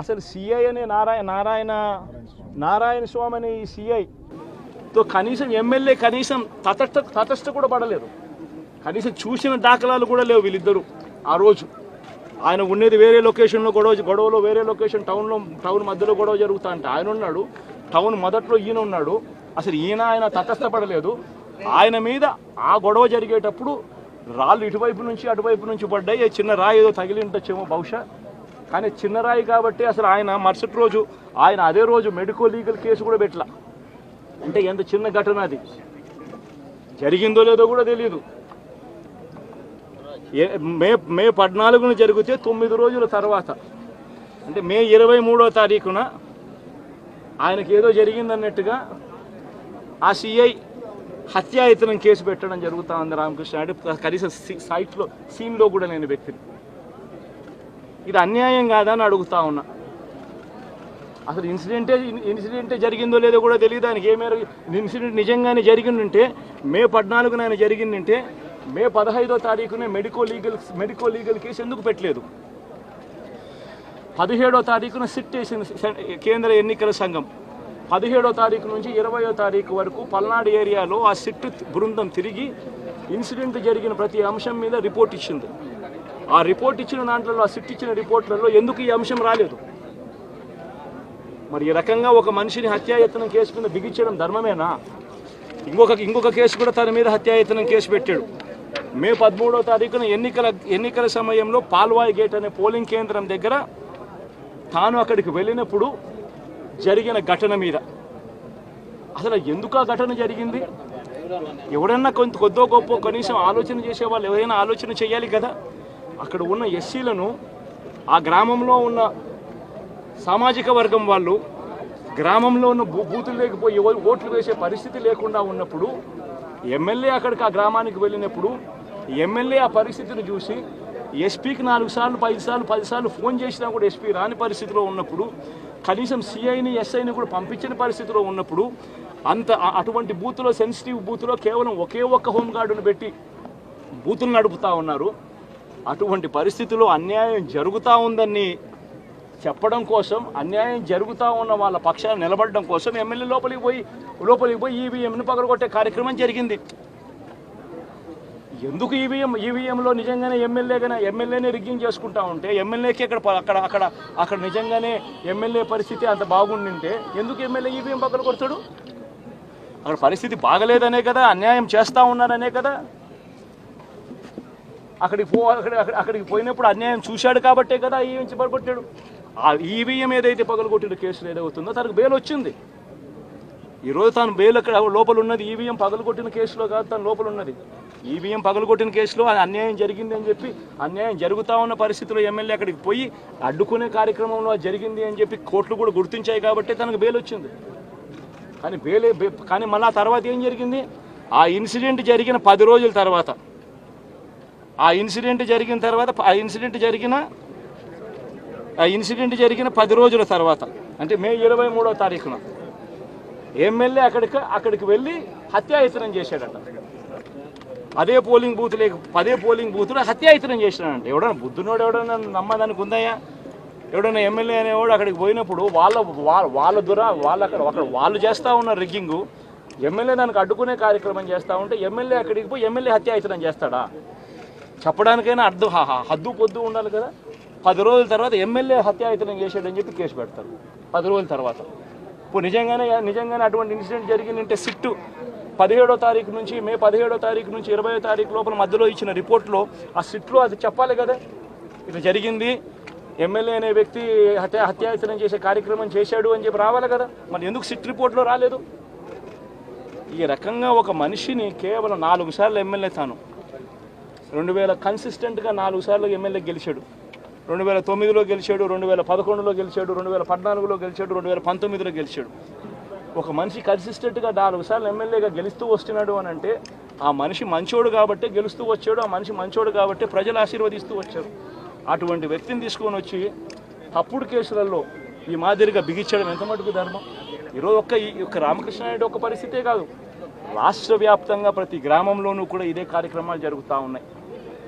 అసలు సిఐ అనే నారాయణ స్వామి అనే ఈ సిఐతో కనీసం ఎమ్మెల్యే కనీసం తటస్థ కూడా పడలేదు. కనీసం చూసిన దాఖలాలు కూడా లేవు వీళ్ళిద్దరూ. ఆ రోజు ఆయన ఉండేది వేరే లొకేషన్లో, గొడవలో వేరే లొకేషన్, టౌన్ మధ్యలో గొడవ జరుగుతా అంటే ఆయన ఉన్నాడు, టౌన్ మొదట్లో ఈయన ఉన్నాడు. అసలు ఆయన తటస్థపడలేదు. ఆయన మీద ఆ గొడవ జరిగేటప్పుడు రాళ్ళు ఇటువైపు నుంచి అటువైపు నుంచి పడ్డాయి. చిన్న రాయి ఏదో తగిలి ఉండొచ్చేమో బహుశా, కానీ చిన్న రాయి కాబట్టి అసలు ఆయన మరుసటి రోజు అదే రోజు మెడికో లీగల్ కేసు కూడా పెట్టలా. అంటే ఎంత చిన్న ఘటన అది, జరిగిందో లేదో కూడా తెలియదు. మే 14న జరిగితే 9 రోజుల తర్వాత, అంటే మే 23వ తారీఖున ఆయనకి ఏదో జరిగిందన్నట్టుగా ఆ సిఐ హత్యాయత్నం కేసు పెట్టడం జరుగుతూ ఉంది రామకృష్ణ. అంటే కనీసం సీన్లో కూడా లేని వ్యక్తిని. ఇది అన్యాయం కాదా అని అడుగుతా ఉన్నా. అసలు ఇన్సిడెంటే జరిగిందో లేదో కూడా తెలియదు ఆయనకి. ఏ మేర ఇన్సిడెంట్ నిజంగానే జరిగిందంటే మే 14న ఆయన జరిగిందంటే మే 15వ తారీఖునే మెడికో లీగల్ కేసు ఎందుకు పెట్టలేదు? 17వ తారీఖున సిట్ వేసింది కేంద్ర ఎన్నికల సంఘం. 17వ తారీఖు నుంచి 20వ తారీఖు వరకు పల్నాడు ఏరియాలో ఆ సిట్ బృందం తిరిగి ఇన్సిడెంట్ జరిగిన ప్రతి అంశం మీద రిపోర్ట్ ఇచ్చింది. ఆ రిపోర్ట్ ఇచ్చిన దాంట్లో, ఆ సిట్ ఇచ్చిన రిపోర్ట్లలో ఎందుకు ఈ అంశం రాలేదు? మరి ఈ రకంగా ఒక మనిషిని హత్యాయత్నం కేసు మీద బిగించడం ధర్మమేనా? ఇంకొక కేసు కూడా తన మీద హత్యాయత్నం కేసు పెట్టాడు. మే 13వ తారీఖున ఎన్నికల సమయంలో పాల్వాయి గేట్ అనే పోలింగ్ కేంద్రం దగ్గర తాను అక్కడికి వెళ్ళినప్పుడు జరిగిన ఘటన మీద అసలు ఎందుకు ఆ ఘటన జరిగింది? ఎవడన్నా కొద్దో గొప్ప కనీసం ఆలోచన చేసేవాళ్ళు ఎవరైనా ఆలోచన చేయాలి కదా. అక్కడ ఉన్న ఎస్సీలను, ఆ గ్రామంలో ఉన్న సామాజిక వర్గం వాళ్ళు గ్రామంలో ఉన్న బూతులు లేకపోయి ఓట్లు వేసే పరిస్థితి లేకుండా ఉన్నప్పుడు ఎమ్మెల్యే అక్కడికి ఆ గ్రామానికి వెళ్ళినప్పుడు ఎమ్మెల్యే ఆ పరిస్థితిని చూసి ఎస్పీకి 4 సార్లు 5 సార్లు 10 సార్లు ఫోన్ చేసినా కూడా ఎస్పీ రాని పరిస్థితిలో ఉన్నప్పుడు, కనీసం సిఐని ఎస్ఐని కూడా పంపించిన పరిస్థితిలో ఉన్నప్పుడు, అటువంటి బూత్లో, సెన్సిటివ్ బూత్లో కేవలం ఒకే ఒక్క హోంగార్డును పెట్టి బూతులు నడుపుతూ ఉన్నారు. అటువంటి పరిస్థితిలో అన్యాయం జరుగుతూ ఉందని చెప్పడం కోసం, అన్యాయం జరుగుతూ ఉన్న వాళ్ళ పక్షాన్ని నిలబడడం కోసం ఎమ్మెల్యే లోపలికి పోయి ఈవీఎంను పగలగొట్టే కార్యక్రమం జరిగింది. ఎందుకు ఈవీఎంలో నిజంగానే ఎమ్మెల్యేనే రిగ్గింగ్ చేసుకుంటా ఉంటే, ఎమ్మెల్యేకి అక్కడ నిజంగానే ఎమ్మెల్యే పరిస్థితి అంత బాగుండింటే ఎందుకు ఎమ్మెల్యే ఈవీఎం పగలగొడతాడు? అక్కడ పరిస్థితి బాగలేదనే కదా, అన్యాయం చేస్తూ ఉన్నారనే కదా. అక్కడికి పోయినప్పుడు అన్యాయం చూశాడు కాబట్టే కదా ఈవీఎం పగలగొట్టాడు. ఆ ఈవీఎం ఏదైతే పగలగొట్టిన కేసులు ఏదవుతుందో తనకు బెయిల్ వచ్చింది. ఈరోజు తాను బెయిల్ అక్కడ లోపల ఉన్నది ఈవీఎం పగలగొట్టిన కేసులో కాదు, తను లోపల ఉన్నది ఈవీఎం పగలగొట్టిన కేసులో. అన్యాయం జరిగింది అని చెప్పి, అన్యాయం జరుగుతూ ఉన్న పరిస్థితిలో ఎమ్మెల్యే అక్కడికి పోయి అడ్డుకునే కార్యక్రమంలో జరిగింది అని చెప్పి కోర్టులు కూడా గుర్తించాయి కాబట్టి తనకు బెయిల్ వచ్చింది. కానీ మళ్ళీ ఆ తర్వాత ఏం జరిగింది? ఆ ఇన్సిడెంట్ జరిగిన 10 రోజుల తర్వాత, ఆ ఇన్సిడెంట్ జరిగిన 10 రోజుల తర్వాత, అంటే మే 23వ తారీఖున ఎమ్మెల్యే అక్కడికి వెళ్ళి హత్యాయత్నం చేశాడట. అదే పోలింగ్ బూత్లో హత్యాయత్నం చేసినాడంట. ఎవడన్నా బుద్ధునోడు ఎవడన్నా నమ్మదానికి ఉందయ్యా? ఎవడన్నా ఎమ్మెల్యే అనేవాడు అక్కడికి పోయినప్పుడు వాళ్ళు చేస్తూ ఉన్న రిగ్గింగు, ఎమ్మెల్యే దానికి అడ్డుకునే కార్యక్రమం చేస్తూ ఉంటే ఎమ్మెల్యే అక్కడికి పోయి ఎమ్మెల్యే హత్యాయత్నం చేస్తాడా? చెప్పడానికైనా హద్దు పొద్దు ఉండాలి కదా. 10 రోజుల తర్వాత ఎమ్మెల్యే హత్యాయత్నం చేశాడని చెప్పి కేసు పెడతారు 10 రోజుల తర్వాత. ఇప్పుడు నిజంగానే అటువంటి ఇన్సిడెంట్ జరిగిందంటే సిట్టు 17వ తారీఖు నుంచి, మే 17వ తారీఖు నుంచి 20వ తారీఖు లోపల మధ్యలో ఇచ్చిన రిపోర్ట్లో, ఆ సిట్లో అది చెప్పాలి కదా. ఇట్లా జరిగింది, ఎమ్మెల్యే అనే వ్యక్తి హత్యాయత్నం చేసే కార్యక్రమం చేశాడు అని చెప్పి రావాలి కదా. మరి ఎందుకు సిట్ రిపోర్ట్లో రాలేదు? ఈ రకంగా ఒక మనిషిని కేవలం 4 సార్లు ఎమ్మెల్యే, తాను 2000 కన్సిస్టెంట్గా 4 సార్లు ఎమ్మెల్యే గెలిచాడు. 2009లో గెలిచాడు, 2011లో గెలిచాడు, 2014లో గెలిచాడు, 2019లో గెలిచాడు. ఒక మనిషి కన్సిస్టెంట్గా 4 సార్లు ఎమ్మెల్యేగా గెలుస్తూ వస్తున్నాడు అని అంటే ఆ మనిషి మంచోడు కాబట్టి గెలుస్తూ వచ్చాడు, ఆ మనిషి మంచోడు కాబట్టి ప్రజలు ఆశీర్వదిస్తూ వచ్చారు. అటువంటి వ్యక్తిని తీసుకొని వచ్చి తప్పుడు కేసులలో ఈ మాదిరిగా బిగించడం ఎంత మటుకు ధర్మం? ఈరోజు ఒక్క రామకృష్ణారెడ్డి ఒక్క పరిస్థితే కాదు, రాష్ట్ర వ్యాప్తంగా ప్రతి గ్రామంలోనూ కూడా ఇదే కార్యక్రమాలు జరుగుతూ ఉన్నాయి.